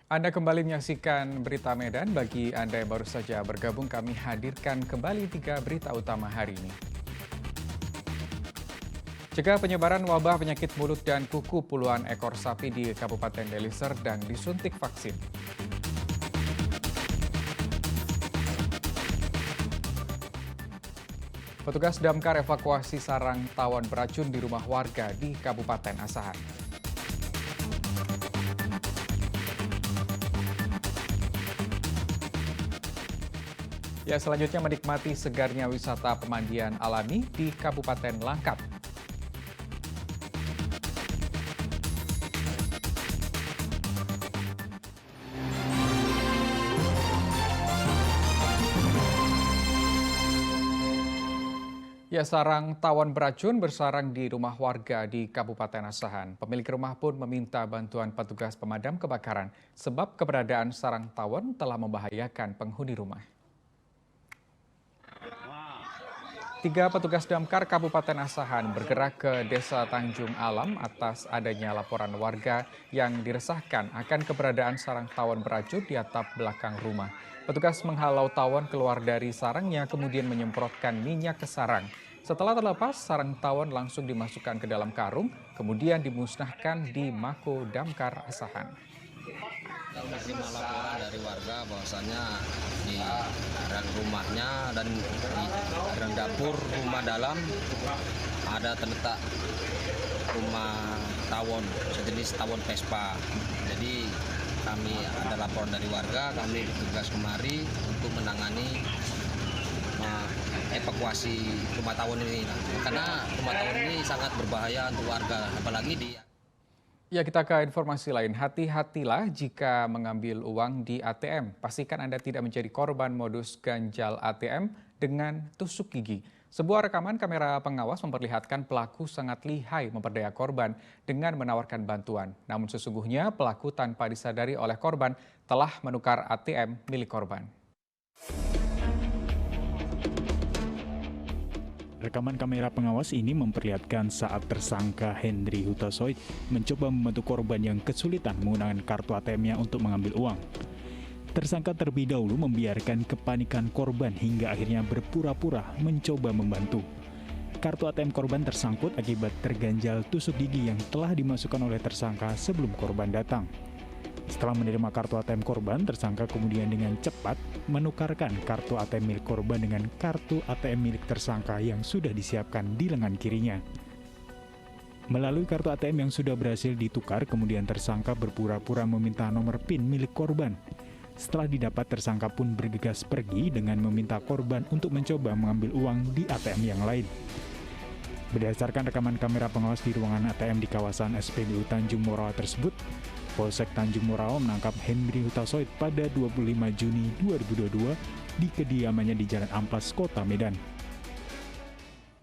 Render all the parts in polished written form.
Anda kembali menyaksikan Berita Medan. Bagi Anda yang baru saja bergabung, kami hadirkan kembali 3 berita utama hari ini. Cegah penyebaran wabah penyakit mulut dan kuku, puluhan ekor sapi di Kabupaten Deli Serdang disuntik vaksin. Petugas damkar evakuasi sarang tawon beracun di rumah warga di Kabupaten Asahan. Ya, selanjutnya menikmati segarnya wisata pemandian alami di Kabupaten Langkat. Ya, sarang tawon beracun bersarang di rumah warga di Kabupaten Asahan. Pemilik rumah pun meminta bantuan petugas pemadam kebakaran sebab keberadaan sarang tawon telah membahayakan penghuni rumah. 3 petugas damkar Kabupaten Asahan bergerak ke Desa Tanjung Alam atas adanya laporan warga yang diresahkan akan keberadaan sarang tawon beracun di atap belakang rumah. Petugas menghalau tawon keluar dari sarangnya kemudian menyemprotkan minyak ke sarang. Setelah terlepas, sarang tawon langsung dimasukkan ke dalam karung, kemudian dimusnahkan di Mako Damkar Asahan. Kita menerima laporan dari warga bahwasanya di dalam rumahnya dan di dalam dapur rumah dalam ada terletak rumah tawon sejenis tawon Vespa. Jadi kami ada laporan dari warga, kami tugas kemari untuk menangani evakuasi rumah tawon ini. Karena rumah tawon ini sangat berbahaya untuk warga, apalagi di Ya, kita ke informasi lain. Hati-hatilah jika mengambil uang di ATM. Pastikan Anda tidak menjadi korban modus ganjal ATM dengan tusuk gigi. Sebuah rekaman kamera pengawas memperlihatkan pelaku sangat lihai memperdaya korban dengan menawarkan bantuan. Namun sesungguhnya pelaku tanpa disadari oleh korban telah menukar ATM milik korban. Rekaman kamera pengawas ini memperlihatkan saat tersangka Henry Hutasoid mencoba membantu korban yang kesulitan menggunakan kartu ATM-nya untuk mengambil uang. Tersangka terlebih dahulu membiarkan kepanikan korban hingga akhirnya berpura-pura mencoba membantu. Kartu ATM korban tersangkut akibat terganjal tusuk gigi yang telah dimasukkan oleh tersangka sebelum korban datang. Setelah menerima kartu ATM korban, tersangka kemudian dengan cepat menukarkan kartu ATM milik korban dengan kartu ATM milik tersangka yang sudah disiapkan di lengan kirinya. Melalui kartu ATM yang sudah berhasil ditukar, kemudian tersangka berpura-pura meminta nomor PIN milik korban. Setelah didapat, tersangka pun bergegas pergi dengan meminta korban untuk mencoba mengambil uang di ATM yang lain. Berdasarkan rekaman kamera pengawas di ruangan ATM di kawasan SPBU Tanjung Morawa tersebut, Polsek Tanjung Morawa menangkap Henry Hutasoid pada 25 Juni 2022 di kediamannya di Jalan Amplas, Kota Medan.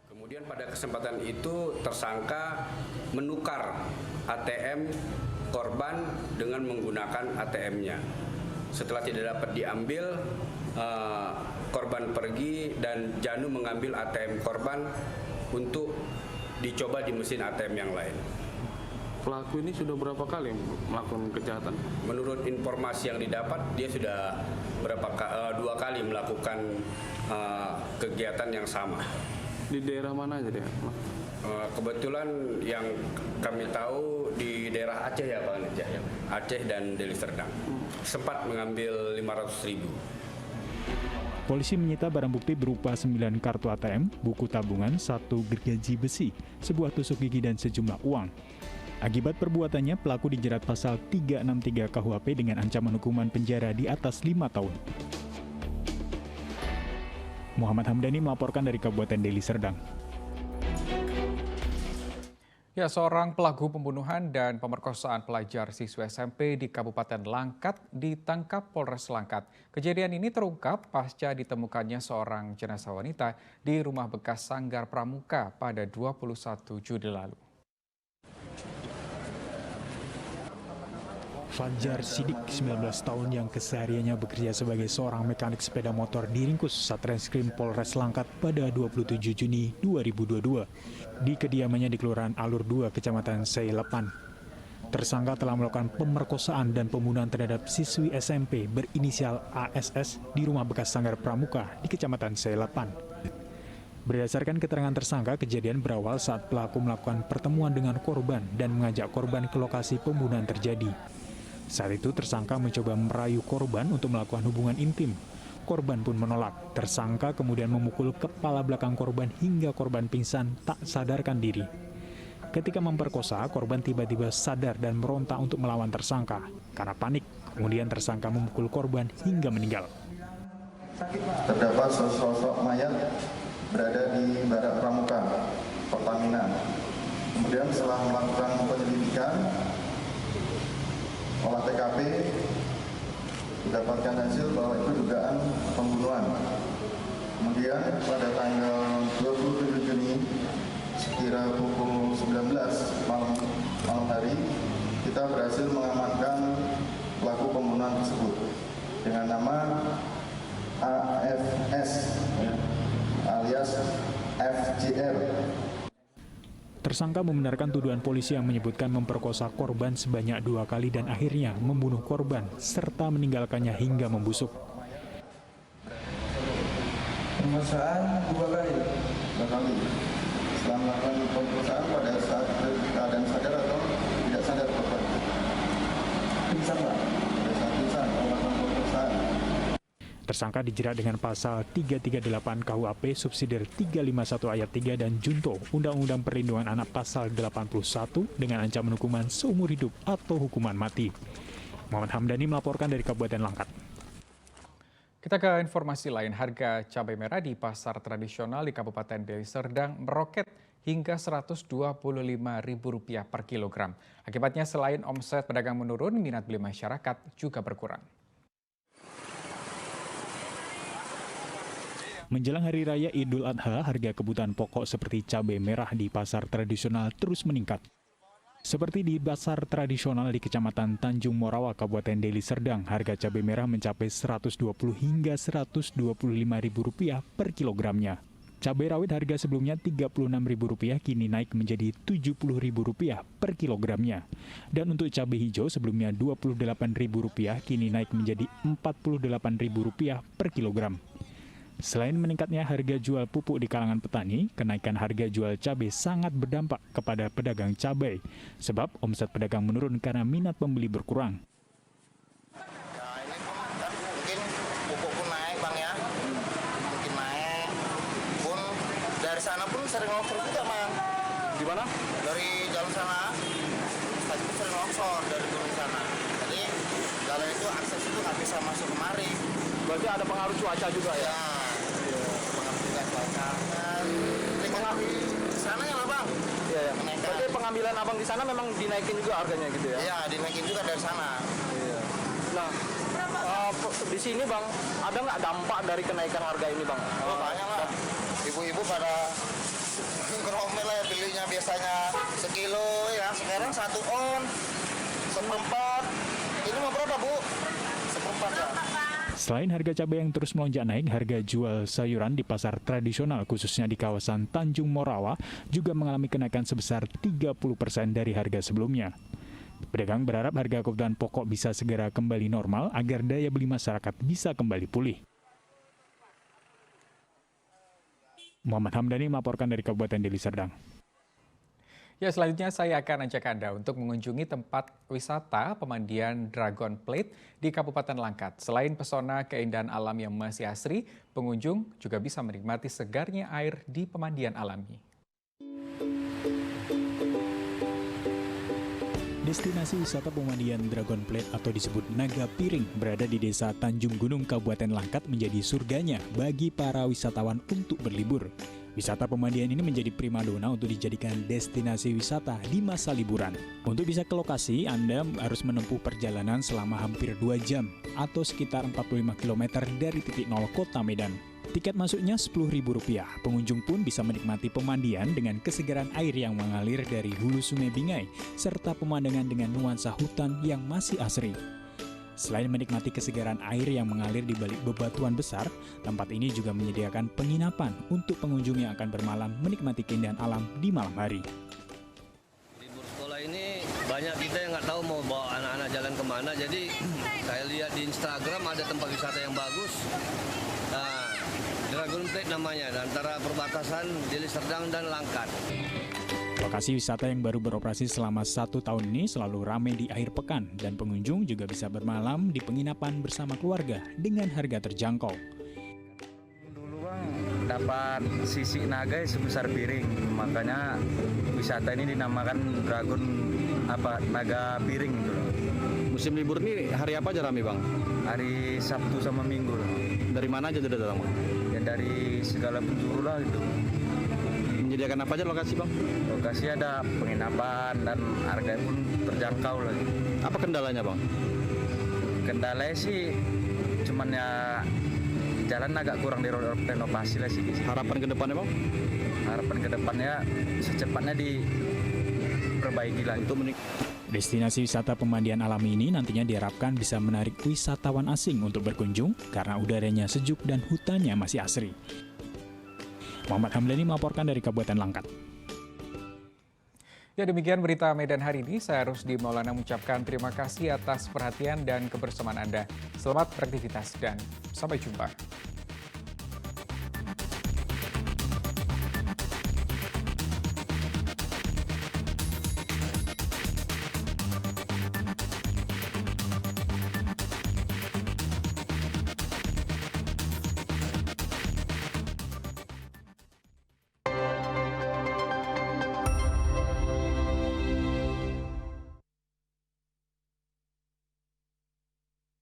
Kemudian pada kesempatan itu tersangka menukar ATM korban dengan menggunakan ATM-nya. Setelah tidak dapat diambil, korban pergi dan Janu mengambil ATM korban untuk dicoba di mesin ATM yang lain. Pelaku ini sudah berapa kali melakukan kejahatan? Menurut informasi yang didapat, dia sudah 2 kali melakukan kegiatan yang sama. Di daerah mana aja dia? Kebetulan yang kami tahu di daerah Aceh ya Pak Nijah, Aceh dan Deli Serdang. Sempat mengambil 500.000. Polisi menyita barang bukti berupa 9 kartu ATM, buku tabungan, 1 gergaji besi, sebuah tusuk gigi dan sejumlah uang. Akibat perbuatannya, pelaku dijerat pasal 363 KUHP dengan ancaman hukuman penjara di atas 5 tahun. Muhammad Hamdani melaporkan dari Kabupaten Deli Serdang. Ya, seorang pelaku pembunuhan dan pemerkosaan pelajar siswa SMP di Kabupaten Langkat ditangkap Polres Langkat. Kejadian ini terungkap pasca ditemukannya seorang jenazah wanita di rumah bekas Sanggar Pramuka pada 21 Juli lalu. Fajar Sidik, 19 tahun yang kesehariannya bekerja sebagai seorang mekanik sepeda motor diringkus Satreskrim Polres Langkat pada 27 Juni 2022 di kediamannya di Kelurahan Alur 2, Kecamatan Seilepan. Tersangka telah melakukan pemerkosaan dan pembunuhan terhadap siswi SMP berinisial ASS di rumah bekas Sanggar Pramuka di Kecamatan Selapan. Berdasarkan keterangan tersangka, kejadian berawal saat pelaku melakukan pertemuan dengan korban dan mengajak korban ke lokasi pembunuhan terjadi. Saat itu tersangka mencoba merayu korban untuk melakukan hubungan intim. Korban pun menolak. Tersangka kemudian memukul kepala belakang korban hingga korban pingsan tak sadarkan diri. Ketika memperkosa, korban tiba-tiba sadar dan meronta untuk melawan tersangka. Karena panik, kemudian tersangka memukul korban hingga meninggal. Terdapat sosok mayat berada di Barak Pramuka, Pertamina. Kemudian setelah melakukan penyelidikan, olah TKP didapatkan hasil bahwa itu dugaan pembunuhan. Kemudian pada tanggal 27 Juni sekira pukul 19 malam hari, kita berhasil mengamankan pelaku pembunuhan tersebut dengan nama AFS alias FJR. Tersangka membenarkan tuduhan polisi yang menyebutkan memperkosa korban sebanyak 2 kali dan akhirnya membunuh korban serta meninggalkannya hingga membusuk. Pemerkosaan 2 kali. Setelah melakukan pemerkosaan pada saat keadaan sadar atau tidak sadar korban? Pingsan, Pak. Pada saat pingsan melakukan pemerkosaan. Tersangka dijerat dengan pasal 338 KUHP subsidiar 351 ayat 3 dan junto Undang-Undang Perlindungan Anak pasal 81 dengan ancaman hukuman seumur hidup atau hukuman mati. Muhammad Hamdani melaporkan dari Kabupaten Langkat. Kita ke informasi lain, harga cabai merah di pasar tradisional di Kabupaten Deli Serdang meroket hingga Rp125.000 per kilogram. Akibatnya selain omset pedagang menurun, minat beli masyarakat juga berkurang. Menjelang Hari Raya Idul Adha, harga kebutuhan pokok seperti cabai merah di pasar tradisional terus meningkat. Seperti di pasar tradisional di Kecamatan Tanjung Morawa, Kabupaten Deli Serdang, harga cabai merah mencapai Rp120 hingga Rp125.000 per kilogramnya. Cabai rawit harga sebelumnya Rp36.000 kini naik menjadi Rp70.000 per kilogramnya. Dan untuk cabai hijau sebelumnya Rp28.000 kini naik menjadi Rp48.000 per kilogram. Selain meningkatnya harga jual pupuk di kalangan petani, kenaikan harga jual cabai sangat berdampak kepada pedagang cabai, sebab omset pedagang menurun karena minat pembeli berkurang. Ya ini kan mungkin pupuk pun naik Bang ya, mungkin naik pun dari sana pun sering longsor juga Bang. Di mana? Dari jalan sana, tadi pun sering longsor dari gunung sana. Jadi jalan itu akses itu nggak bisa masuk kemari. Berarti ada pengaruh cuaca juga ya? Ya, pengaruh juga cuaca. Pengaruh sananya lah Bang. Iya, ya. Kenaikan. Berarti pengambilan abang di sana memang dinaikin juga harganya gitu ya? Iya, dinaikin juga dari sana. Iya. Nah, di sini Bang, ada nggak dampak dari kenaikan harga ini Bang? Oh banyak lah. Ibu-ibu pada ngeromel lah ya, belinya biasanya sekilo ya, sekarang 1 on, 1/4. Ini mau berapa Bu? 1/4 ya. Selain harga cabai yang terus melonjak naik, harga jual sayuran di pasar tradisional khususnya di kawasan Tanjung Morawa juga mengalami kenaikan sebesar 30% dari harga sebelumnya. Pedagang berharap harga kebutuhan pokok bisa segera kembali normal agar daya beli masyarakat bisa kembali pulih. Muhammad Hamdani melaporkan dari Kabupaten Deli Serdang. Ya, selanjutnya saya akan ajak Anda untuk mengunjungi tempat wisata pemandian Dragon Plate di Kabupaten Langkat. Selain pesona keindahan alam yang masih asri, pengunjung juga bisa menikmati segarnya air di pemandian alami. Destinasi wisata pemandian Dragon Plate atau disebut Naga Piring berada di Desa Tanjung Gunung, Kabupaten Langkat menjadi surganya bagi para wisatawan untuk berlibur. Wisata pemandian ini menjadi primadona untuk dijadikan destinasi wisata di masa liburan. Untuk bisa ke lokasi, Anda harus menempuh perjalanan selama hampir 2 jam atau sekitar 45 km dari titik nol Kota Medan. Tiket masuknya Rp10.000. Pengunjung pun bisa menikmati pemandian dengan kesegaran air yang mengalir dari hulu Sungai Bingai serta pemandangan dengan nuansa hutan yang masih asri. Selain menikmati kesegaran air yang mengalir di balik bebatuan besar, tempat ini juga menyediakan penginapan untuk pengunjung yang akan bermalam menikmati keindahan alam di malam hari. Libur sekolah ini banyak kita yang nggak tahu mau bawa anak-anak jalan kemana. Jadi saya lihat di Instagram ada tempat wisata yang bagus. Nah, Dragon Plate namanya, antara perbatasan Deli Serdang dan Langkat. Lokasi wisata yang baru beroperasi selama 1 tahun ini selalu ramai di akhir pekan dan pengunjung juga bisa bermalam di penginapan bersama keluarga dengan harga terjangkau. Dulu Bang dapat sisik naga sebesar piring, makanya wisata ini dinamakan Dragon naga piring gitu loh. Musim libur ini hari apa aja rame Bang? Hari Sabtu sama Minggu loh. Dari mana aja udah datang Bang? Ya dari segala penjuru lah gitu. Menyediakan apa aja lokasi Bang? Lokasi ada penginapan dan harga pun terjangkau lagi. Apa kendalanya Bang? Kendalanya sih cuman ya jalan agak kurang direnovasi lah sih. Harapan ke depannya Bang? Harapan ke depannya secepatnya diperbaiki lah. Untuk Destinasi wisata pemandian alami ini nantinya diharapkan bisa menarik wisatawan asing untuk berkunjung karena udaranya sejuk dan hutannya masih asri. Muhammad Hamdani melaporkan dari Kabupaten Langkat. Ya, demikian berita Medan hari ini. Saya Rusdi Maulana mengucapkan terima kasih atas perhatian dan kebersamaan Anda. Selamat beraktivitas dan sampai jumpa.